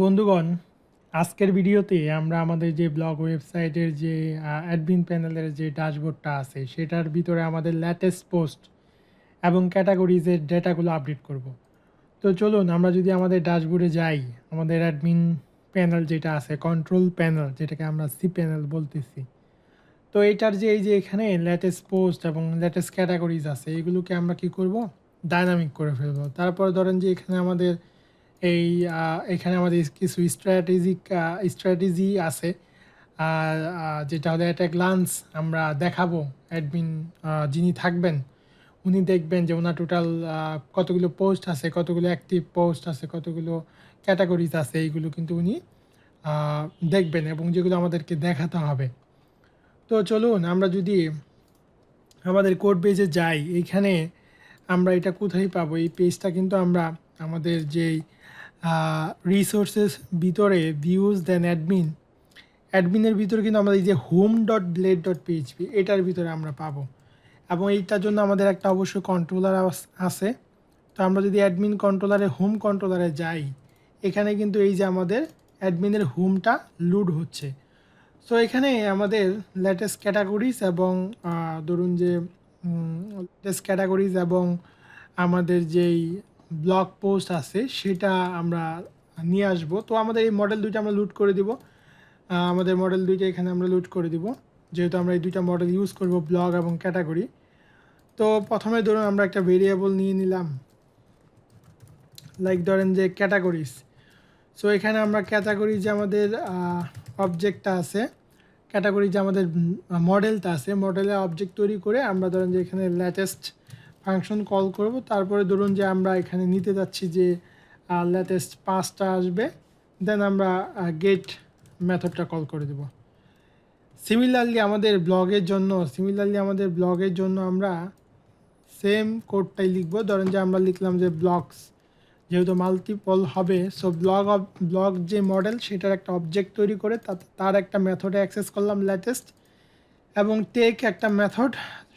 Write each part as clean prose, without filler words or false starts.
বন্ধুগণ, আজকের ভিডিওতে আমরা আমাদের যে ব্লগ ওয়েবসাইটের যে অ্যাডমিন প্যানেলের যে ড্যাশবোর্ডটা আছে সেটার ভিতরে আমাদের লেটেস্ট পোস্ট এবং ক্যাটাগরিজের ডেটাগুলো আপডেট করব। তো চলুন আমরা যদি আমাদের ড্যাশবোর্ডে যাই, আমাদের অ্যাডমিন প্যানেল যেটা আছে, কন্ট্রোল প্যানেল যেটাকে আমরা সি প্যানেল বলতেছি। তো এটার যে এই যে এখানে লেটেস্ট পোস্ট এবং লেটেস্ট ক্যাটাগরিজ আছে, এগুলোকে আমরা কি করব, ডায়নামিক করে ফেলবো। তারপর ধরেন যে এখানে আমাদের এই এখানে আমাদের কিছু স্ট্র্যাটেজি আছে, যেটা হলো একটা গ্লান্স আমরা দেখাবো। অ্যাডমিন যিনি থাকবেন উনি দেখবেন যে ওনার টোটাল কতগুলো পোস্ট আছে, কতগুলো অ্যাক্টিভ পোস্ট আছে, কতগুলো ক্যাটাগরিজ আছে, এইগুলো কিন্তু উনি দেখবেন এবং যেগুলো আমাদেরকে দেখাতে হবে। তো চলুন আমরা যদি আমাদের কোড পেজে যাই, এইখানে আমরা এটা কোথায় পাবো, এই পেজটা কিন্তু আমরা আমাদের যেই রিসোর্সেস ভিতরে ভিউজ দেন অ্যাডমিনের ভিতরে কিন্তু আমরা এই যে home.blade.php এটার ভিতরে আমরা পাবো। এবং এইটার জন্য আমাদের একটা অবশ্যই কন্ট্রোলার আছে। তো আমরা যদি অ্যাডমিন কন্ট্রোলারে হোম কন্ট্রোলারে যাই, এখানে কিন্তু এই যে আমাদের অ্যাডমিনের হোমটা লোড হচ্ছে। সো এখানে আমাদের লেটেস্ট ক্যাটাগরিজ এবং ধরুন যে লেটেস্ট ক্যাটাগরিজ এবং আমাদের যেই ব্লগ পোস্ট আছে সেটা আমরা নিয়ে আসবো। তো আমাদের এই মডেল দুইটা আমরা লুট করে দিব। আমাদের মডেল দুইটা এখানে আমরা লুট করে দিব, যেহেতু আমরা এই দুইটা মডেল ইউজ করব, ব্লগ এবং ক্যাটাগরি। তো প্রথমে ধরুন আমরা একটা ভেরিয়েবল নিয়ে নিলাম, লাইক ধরেন যে ক্যাটাগরিজ। সো এখানে আমরা ক্যাটাগরি যে আমাদের অবজেক্টটা আছে, ক্যাটাগরি যে আমাদের মডেলটা আছে, মডেলের অবজেক্ট তৈরি করে আমরা ধরেন যে এখানে লেটেস্ট ফাংশন কল করব। তারপরে ধরুন যে আমরা এখানে নিতে যাচ্ছি যে লেটেস্ট 5টা আসবে, দেন আমরা গেট মেথডটা কল করে দেব। সিমিলারলি আমাদের ব্লগের জন্য আমরা সেম কোডটাই লিখব। ধরেন যে আমরা লিখলাম যে ব্লগস, যেহেতু মাল্টিপল হবে, সো ব্লগ যে মডেল সেটার একটা অবজেক্ট তৈরি করে তার একটা মেথডে অ্যাক্সেস করলাম লেটেস্ট, এবং টেক একটা মেথড,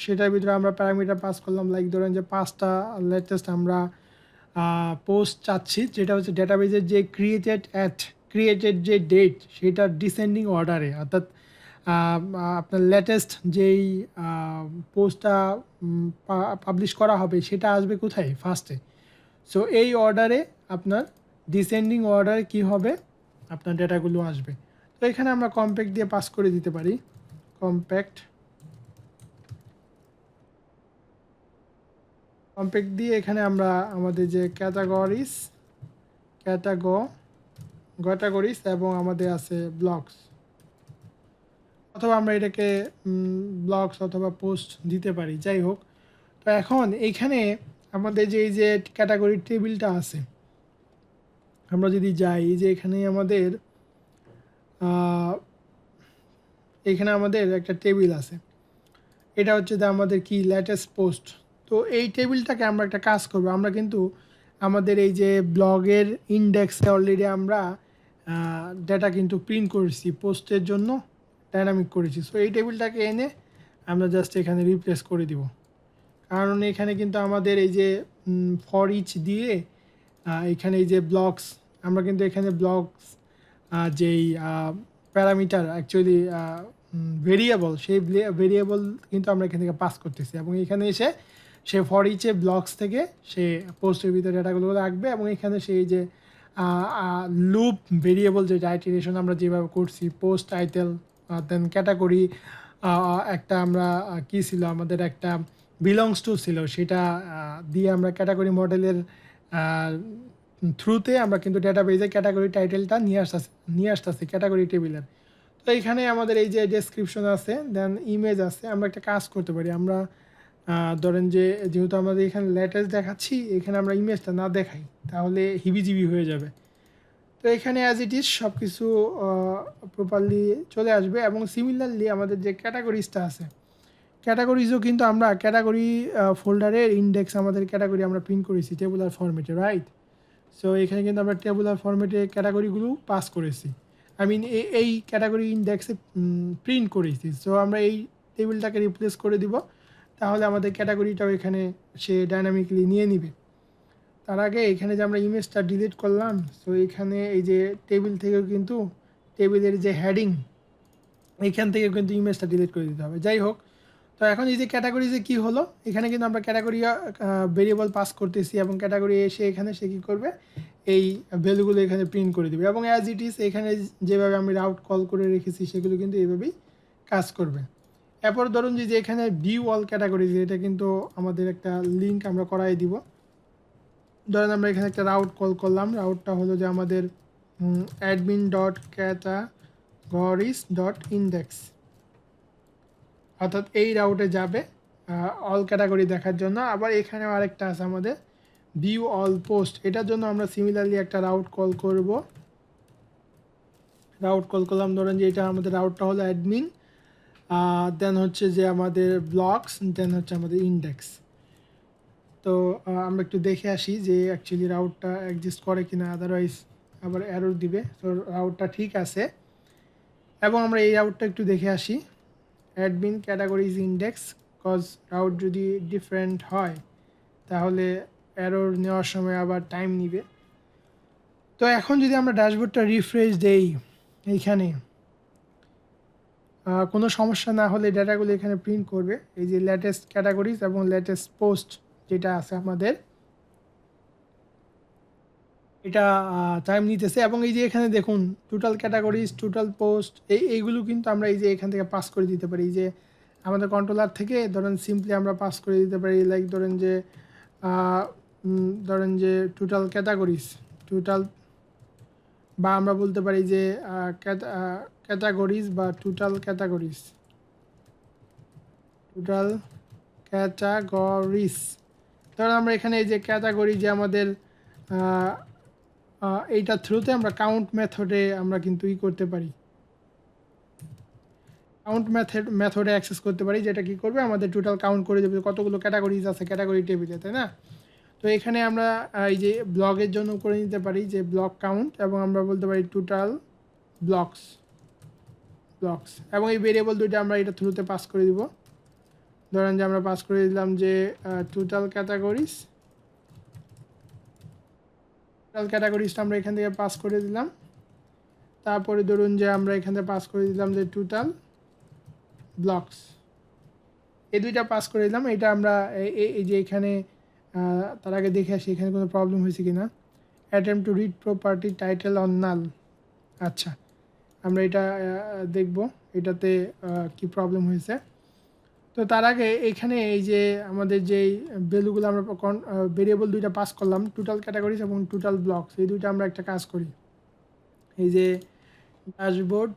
সেটার ভিতরে আমরা প্যারামিটার পাস করলাম, লাইক ধরেন যে 5টা লেটেস্ট আমরা পোস্ট চাচ্ছি, যেটা হচ্ছে ডেটাবেজের যে ক্রিয়েটেড যে ডেট সেটার ডিসেন্ডিং অর্ডারে, অর্থাৎ আপনার লেটেস্ট যেই পোস্টটা পাবলিশ করা হবে সেটা আসবে কোথায়, ফার্স্টে। সো এই অর্ডারে আপনার ডিসেন্ডিং অর্ডারে কি হবে, আপনার ডেটাগুলো আসবে। তো এখানে আমরা কম্প্যাক্ট দিয়ে পাস করে দিতে পারি, কম্প্যাক্ট দিয়ে এখানে আমরা আমাদের যে ক্যাটাগরিজ এবং আমাদের আছে ব্লগস, অথবা আমরা এটাকে ব্লগস অথবা পোস্ট দিতে পারি, যাই হোক। তো এখন এইখানে আমাদের যে এই যে ক্যাটাগরি টেবিলটা আছে, আমরা যদি যাই, যে এখানে আমাদের একটা টেবিল আছে, এটা হচ্ছে যে আমাদের কি লেটেস্ট পোস্ট। তো এই টেবিলটাকে আমরা একটা কাজ করব, আমরা কিন্তু আমাদের এই যে ব্লগের ইন্ডেক্সে অলরেডি আমরা ডেটা কিন্তু প্রিন্ট করেছি, পোস্টের জন্য ডাইনামিক করেছি। সো এই টেবিলটাকে এনে আমরা জাস্ট এখানে রিপ্লেস করে দিব, কারণ এখানে কিন্তু আমাদের এই যে ফর ইচ দিয়ে এখানে এই যে ব্লগস, আমরা কিন্তু এখানে ব্লগস যেই প্যারামিটার অ্যাকচুয়ালি ভেরিয়েবল, সেই ভেরিয়েবল কিন্তু আমরা এখান থেকে পাস করতেছি, এবং এখানে এসে সে ফর ইচে ব্লগস থেকে সে পোস্টের ভিতরে ডেটাগুলো রাখবে, এবং এখানে সেই যে লুপ ভেরিয়েবল যে আইটারেশন আমরা যেভাবে করছি, পোস্ট টাইটেল দেন ক্যাটাগরি, একটা আমরা কি ছিল আমাদের একটা বিলংস টু ছিল, সেটা দিয়ে আমরা ক্যাটাগরি মডেলের থ্রুতে আমরা কিন্তু ডেটাবেজে ক্যাটাগরি টাইটেলটা নিয়ে আসতেছি ক্যাটাগরি টেবিলের। তো এইখানে আমাদের এই যে ডেসক্রিপশন আছে, দেন ইমেজ আছে। আমরা একটা কাজ করতে পারি, আমরা ধরেন যে যেহেতু আমাদের এখানে লেটেস্ট দেখাচ্ছি, এখানে আমরা ইমেজটা না দেখাই তাহলে হিবিজিবি হয়ে যাবে। তো এখানে অ্যাজ ইট ইজ সব কিছু প্রপারলি চলে আসবে। এবং সিমিলারলি আমাদের যে ক্যাটাগরিজটা আছে, ক্যাটাগরিজও কিন্তু আমরা ক্যাটাগরি ফোল্ডারের ইন্ডেক্স, আমাদের ক্যাটাগরি আমরা প্রিন্ট করেছি টেবুলার ফরম্যাটে, রাইট? সো এখানে কিন্তু আমরা টেবুলার ফরম্যাটে ক্যাটাগরিগুলো পাস করেছি, আই মিন এই ক্যাটাগরি ইন্ডেক্সে প্রিন্ট করেছি। সো আমরা এই টেবিলটাকে রিপ্লেস করে দিব, তাহলে আমাদের ক্যাটাগরিটাও এখানে সে ডাইনামিকলি নিয়ে নিবে। তার আগে এখানে যে আমরা ইমেজটা ডিলিট করলাম, সো এখানে এই যে টেবিল থেকেও কিন্তু টেবিলের যে হেডিং এইখান থেকে কিন্তু ইমেজটা ডিলিট করে দিতে হবে। যাই হোক, তো এখন এই যে ক্যাটাগরিজে কি হলো, এখানে কিন্তু আমরা ক্যাটাগরি ভেরিয়েবল পাস করতেছি এবং ক্যাটাগরি এসে এখানে সে কী করবে, এই ভ্যালুগুলো এখানে প্রিন্ট করে দেবে এবং অ্যাজ ইট ইজ এখানে যেভাবে আমি রাউট কল করে রেখেছি সেগুলো কিন্তু এইভাবেই কাজ করবে। এরপর ধরুন যে এখানে ভিউ অল ক্যাটাগরিজ, এটা কিন্তু আমাদের একটা লিঙ্ক আমরা করাই দিব। ধরেন আমরা এখানে একটা রাউট কল করলাম, রাউটটা হলো যে আমাদের admin.categories.index, অর্থাৎ এই রাউটে যাবে অল ক্যাটাগরি দেখার জন্য। আবার এখানে আরেকটা আছে আমাদের ভিউ অল পোস্ট, এটার জন্য আমরা সিমিলারলি একটা রাউট কল করব। রাউট কল করলাম, ধরেন যে এটা আমাদের রাউটটা হলো অ্যাডমিন, দেন হচ্ছে যে আমাদের ব্লকস, দেন হচ্ছে আমাদের ইন্ডেক্স। তো আমরা একটু দেখে আসি যে অ্যাকচুয়ালি রাউটটা এক্সিস্ট করে কিনা, আদারওয়াইজ আবার এরর দিবে। তো রাউটটা ঠিক আছে এবং আমরা এই রাউটটা একটু দেখে আসি, admin categories index, cause route যদি ডিফারেন্ট হয় তাহলে এরর নেওয়ার সময় আবার টাইম নিবে। তো এখন যদি আমরা ড্যাশবোর্ডটা রিফ্রেশ দেই, এইখানে কোনো সমস্যা না হলে ডেটাগুলো এখানে প্রিন্ট করবে। এই যে লেটেস্ট ক্যাটাগরিজ এবং লেটেস্ট পোস্ট যেটা আছে আমাদের, এটা টাইম নিতেছে। এবং এই যে এখানে দেখুন টোটাল ক্যাটাগরিজ, টোটাল পোস্ট, এইগুলো কিন্তু আমরা এই যে এখান থেকে পাস করে দিতে পারি। এই যে আমাদের কন্ট্রোলার থেকে ধরেন সিম্পলি আমরা পাস করে দিতে পারি, লাইক ধরেন যে টোটাল ক্যাটাগরিজ, টোটাল, বা আমরা বলতে পারি যে ক্যাটাগরিজ বা টোটাল ক্যাটাগরিজ, টোটাল ক্যাটাগরিজ। ধরেন আমরা এখানে এই যে ক্যাটাগরি যে আমাদের এইটার থ্রুতে আমরা কাউন্ট মেথডে আমরা কিন্তু করতে পারি, কাউন্ট মেথডে অ্যাক্সেস করতে পারি, যেটা কি করবে আমাদের টোটাল কাউন্ট করে দেবে কতগুলো ক্যাটাগরিজ আছে ক্যাটাগরি টেবিলে, তাই না? তো এখানে আমরা এই যে ব্লগের জন্য করে নিতে পারি যে ব্লক কাউন্ট, এবং আমরা বলতে পারি টোটাল ব্লকস, এবং এই ভেরিয়েবল দুইটা আমরা এটা থ্রুতে পাস করে দিব। ধরেন যে আমরা পাস করে দিলাম যে টোটাল ক্যাটাগরিজটা আমরা এখান থেকে পাস করে দিলাম। তারপরে ধরুন যে আমরা এখান থেকে পাস করে দিলাম যে টোটাল ব্লকস, এই দুইটা পাস করে দিলাম। এটা আমরা এই যে এখানে তার আগে দেখে আসি এখানে কোনো প্রবলেম হয়েছে কিনা। Attempt to read property title on null, আচ্ছা আমরা এটা দেখব এটাতে কি প্রবলেম হয়েছে। তো তার আগে এখানে এই যে আমাদের যেই ভ্যালুগুলো আমরা ভেরিয়েবল দুইটা পাস করলাম, টোটাল ক্যাটাগরিজ এবং টোটাল ব্লকস, এই দুইটা আমরা একটা কাজ করি। এই যে ড্যাশবোর্ড,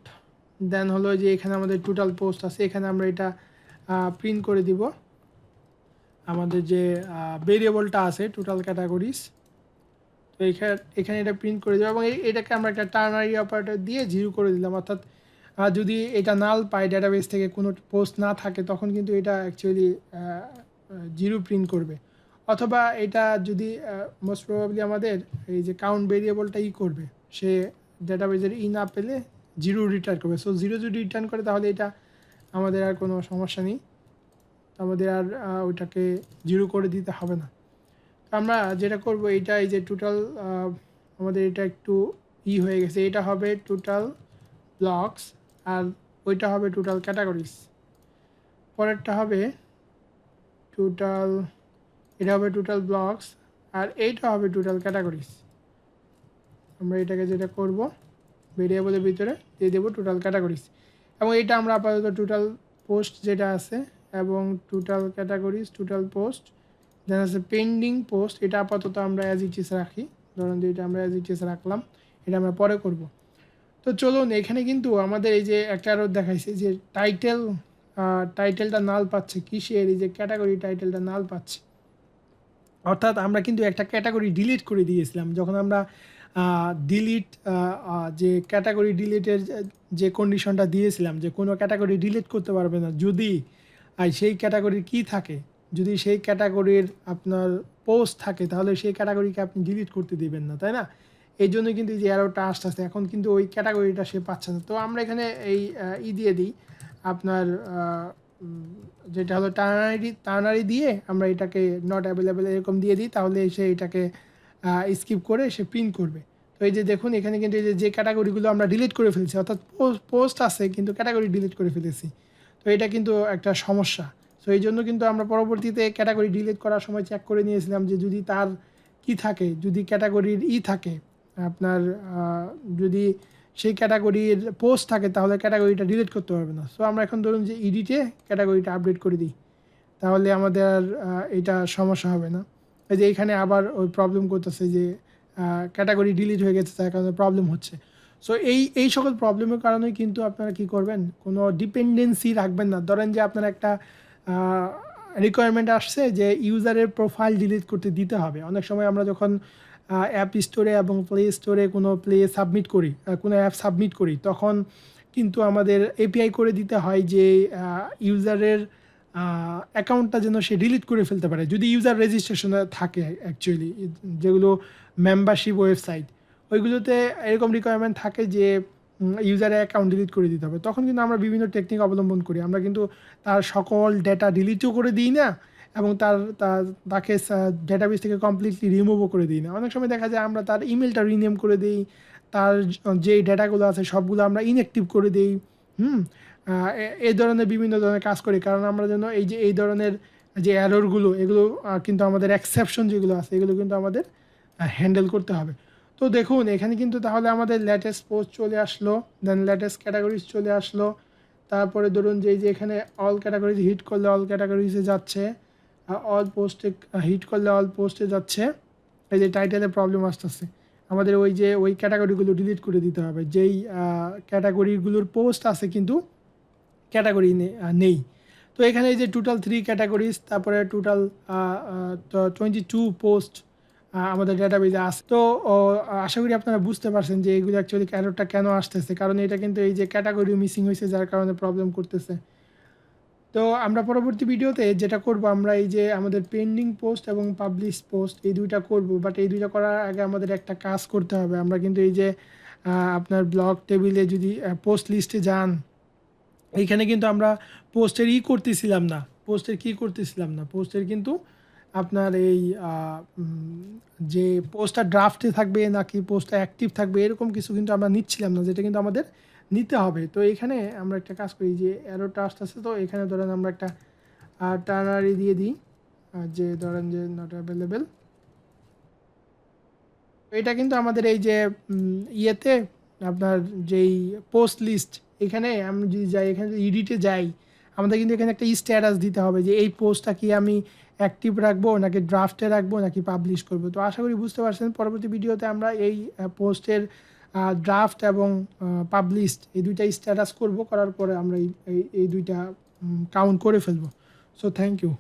দেন হলো যে এখানে আমাদের টোটাল পোস্ট আছে, এখানে আমরা এটা প্রিন্ট করে দিব আমাদের যে ভেরিয়েবলটা আছে টোটাল ক্যাটাগরিজ। তো এখানে এটা প্রিন্ট করে দেবো এবং এটাকে আমরা একটা টার্নারি অপারেটর দিয়ে 0 করে দিলাম। অর্থাৎ যদি এটা নাল পায়, ডাটাবেস থেকে কোনো পোস্ট না থাকে, তখন কিন্তু এটা অ্যাকচুয়ালি 0 প্রিন্ট করবে। অথবা এটা যদি মোস্ট প্রবাবলি আমাদের এই যে কাউন্ট ভেরিয়েবলটা করবে, সে ডাটাবেসের না পেলে 0 রিটার্ন করবে। সো 0 যদি রিটার্ন করে তাহলে এটা আমাদের আর কোনো সমস্যা নেই, আমাদের আর ওইটাকে 0 করে দিতে হবে না। আমরা যেটা করব এটা এই যে টোটাল, আমাদের এটা একটু হয়ে গেছে, এটা হবে টোটাল ব্লকস আর ওইটা হবে টোটাল ক্যাটাগরিজ। পরেরটা হবে টোটাল, এটা হবে টোটাল ব্লকস আর এইটা হবে টোটাল ক্যাটাগরিজ। আমরা এটাকে যেটা করব ভেরিয়েবলের ভিতরে দিয়ে দেবো টোটাল ক্যাটাগরিজ, এবং এটা আমরা আপাতত টোটাল পোস্ট যেটা আছে এবং টোটাল ক্যাটাগরিজ, টোটাল পোস্ট, দেন আছে পেন্ডিং পোস্ট, এটা আপাতত আমরা অ্যাজ ইট ইজ রাখি। ধরুন যে এটা আমরা অ্যাজ ইট ইজ রাখলাম, এটা আমরা পরে করব। তো চলুন, এখানে কিন্তু আমাদের এই যে একটা এরর দেখাইছে যে টাইটেলটা নাল পাচ্ছে, কিসের, এই যে ক্যাটাগরি টাইটেলটা নাল পাচ্ছে। অর্থাৎ আমরা কিন্তু একটা ক্যাটাগরি ডিলিট করে দিয়েছিলাম। যখন আমরা ডিলিট যে ক্যাটাগরি ডিলিটের যে কন্ডিশনটা দিয়েছিলাম যে কোনো ক্যাটাগরি ডিলিট করতে পারবে না যদি সেই ক্যাটাগরির কী থাকে, যদি সেই ক্যাটাগরির আপনার পোস্ট থাকে, তাহলে সেই ক্যাটাগরিকে আপনি ডিলিট করতে দিবেন না, তাই না? এই জন্য কিন্তু যে এররটা আসতেছে, এখন কিন্তু ওই ক্যাটাগরিটা সে পাচ্ছে না। তো আমরা এখানে এই দিয়ে দিই আপনার যেটা হলো টার্নারি দিয়ে আমরা এটাকে নট অ্যাভেলেবেল এরকম দিয়ে দিই, তাহলে সে এটাকে স্কিপ করে সে প্রিন্ট করবে। তো এই যে দেখুন এখানে কিন্তু এই যে ক্যাটাগরিগুলো আমরা ডিলিট করে ফেলছি, অর্থাৎ পোস্ট আছে কিন্তু ক্যাটাগরি ডিলিট করে ফেলেছি। তো এটা কিন্তু একটা সমস্যা। সো এই জন্য কিন্তু আমরা পরবর্তীতে ক্যাটাগরি ডিলিট করার সময় চেক করে নিয়েছিলাম যে যদি তার কি থাকে, যদি ক্যাটাগরির থাকে আপনার, যদি সেই ক্যাটাগরির পোস্ট থাকে তাহলে ক্যাটাগরিটা ডিলিট করতে পারবে না। সো আমরা এখন ধরুন যে ইডিটে ক্যাটাগরিটা আপডেট করে দিই, তাহলে আমাদের আর এটা সমস্যা হবে না। এই যে এইখানে আবার ওই প্রবলেম করতেছে যে ক্যাটাগরি ডিলিট হয়ে গেছে, তার কারণে প্রবলেম হচ্ছে। সো এই সকল প্রবলেমের কারণেই কিন্তু আপনারা কি করবেন, কোনো ডিপেন্ডেন্সি রাখবেন না। ধরেন যে আপনার একটা রিকোয়ারমেন্ট আসছে যে ইউজারের প্রোফাইল ডিলিট করতে দিতে হবে। অনেক সময় আমরা যখন অ্যাপ স্টোরে এবং প্লে স্টোরে কোনো সাবমিট করি, কোনো অ্যাপ সাবমিট করি, তখন কিন্তু আমাদের এপিআই করে দিতে হয় যে ইউজারের অ্যাকাউন্টটা যেন সে ডিলিট করে ফেলতে পারে যদি ইউজার রেজিস্ট্রেশনে থাকে। অ্যাকচুয়ালি যেগুলো মেম্বারশিপ ওয়েবসাইট, ওইগুলোতে এরকম রিকোয়ারমেন্ট থাকে যে ইউজারের অ্যাকাউন্ট ডিলিট করে দিতে হবে। তখন কিন্তু আমরা বিভিন্ন টেকনিক অবলম্বন করি। আমরা কিন্তু তার সকল ডেটা ডিলিটও করে দিই না, এবং তাকে ডেটাবেস থেকে কমপ্লিটলি রিমুভও করে দিই না। অনেক সময় দেখা যায় আমরা তার ইমেলটা রিনেম করে দিই, তার যে ডেটাগুলো আছে সবগুলো আমরা ইনঅ্যাক্টিভ করে দিই। এই ধরনের বিভিন্ন ধরনের কাজ করি, কারণ আমরা যেন এই ধরনের যে এররগুলো, এগুলো কিন্তু আমাদের এক্সেপশন যেগুলো আছে এগুলো কিন্তু আমাদের হ্যান্ডেল করতে হবে। তো দেখুন এখানে কিন্তু তাহলে আমাদের লেটেস্ট পোস্ট চলে আসলো, দেন লেটেস্ট ক্যাটাগরিজ চলে আসলো। তারপরে ধরুন যে এখানে অল ক্যাটাগরিজ হিট করলে অল ক্যাটাগরিজে যাচ্ছে, অল পোস্টে হিট করলে অল পোস্টে যাচ্ছে। এই যে টাইটেলে প্রবলেম আসতেছে, আমাদের ওই ক্যাটাগরিগুলো ডিলিট করে দিতে হবে, যেই ক্যাটাগরিগুলোর পোস্ট আছে কিন্তু ক্যাটাগরি নেই। তো এখানে এই যে টোটাল 3 ক্যাটাগরিজ, তারপরে টোটাল 22 পোস্ট আমাদের ডেটাবেজে আছে। তো আশা করি আপনারা বুঝতে পারছেন যে এইগুলো অ্যাকচুয়ালি এররটা কেন আসতেছে, কারণ এটা কিন্তু এই যে ক্যাটাগরি মিসিং হয়েছে যার কারণে প্রবলেম করতেছে। তো আমরা পরবর্তী ভিডিওতে যেটা করব, আমরা এই যে আমাদের পেন্ডিং পোস্ট এবং পাবলিশ পোস্ট এই দুইটা করব, বাট এই দুইটা করার আগে আমাদের একটা কাজ করতে হবে। আমরা কিন্তু এই যে আপনার ব্লগ টেবিলে যদি পোস্ট লিস্টে যান, এইখানে কিন্তু আমরা পোস্টের করতেছিলাম না, পোস্টের কিন্তু আপনার এই যে পোস্টটা ড্রাফটে থাকবে নাকি পোস্টটা অ্যাক্টিভ থাকবে এরকম কিছু কিন্তু আমরা নিচ্ছিলাম না, যেটা কিন্তু আমাদের নিতে হবে। তো এখানে আমরা একটা কাজ করি যে অ্যারোটা আসতেছে, তো এখানে ধরেন আমরা একটা টার্নারি দিয়ে দিই, যে ধরেন যে নট অ্যাভেলেবেল। এটা কিন্তু আমাদের এই যে ইয়েতে আপনার যেই পোস্ট লিস্ট, এখানে আমি যদি যাই, এখানে যদি এডিটে যাই, আমাদের কিন্তু এখানে একটা স্ট্যাটাস দিতে হবে যে এই পোস্টটা কি আমি অ্যাক্টিভ রাখবো নাকি ড্রাফটে রাখবো নাকি পাবলিশ করবো। তো আশা করি বুঝতে পারছেন, পরবর্তী ভিডিওতে আমরা এই পোস্টের ড্রাফট এবং পাবলিশড এই দুইটা স্ট্যাটাস করব, করার পরে আমরা এই দুইটা কাউন্ট করে ফেলবো। So thank you.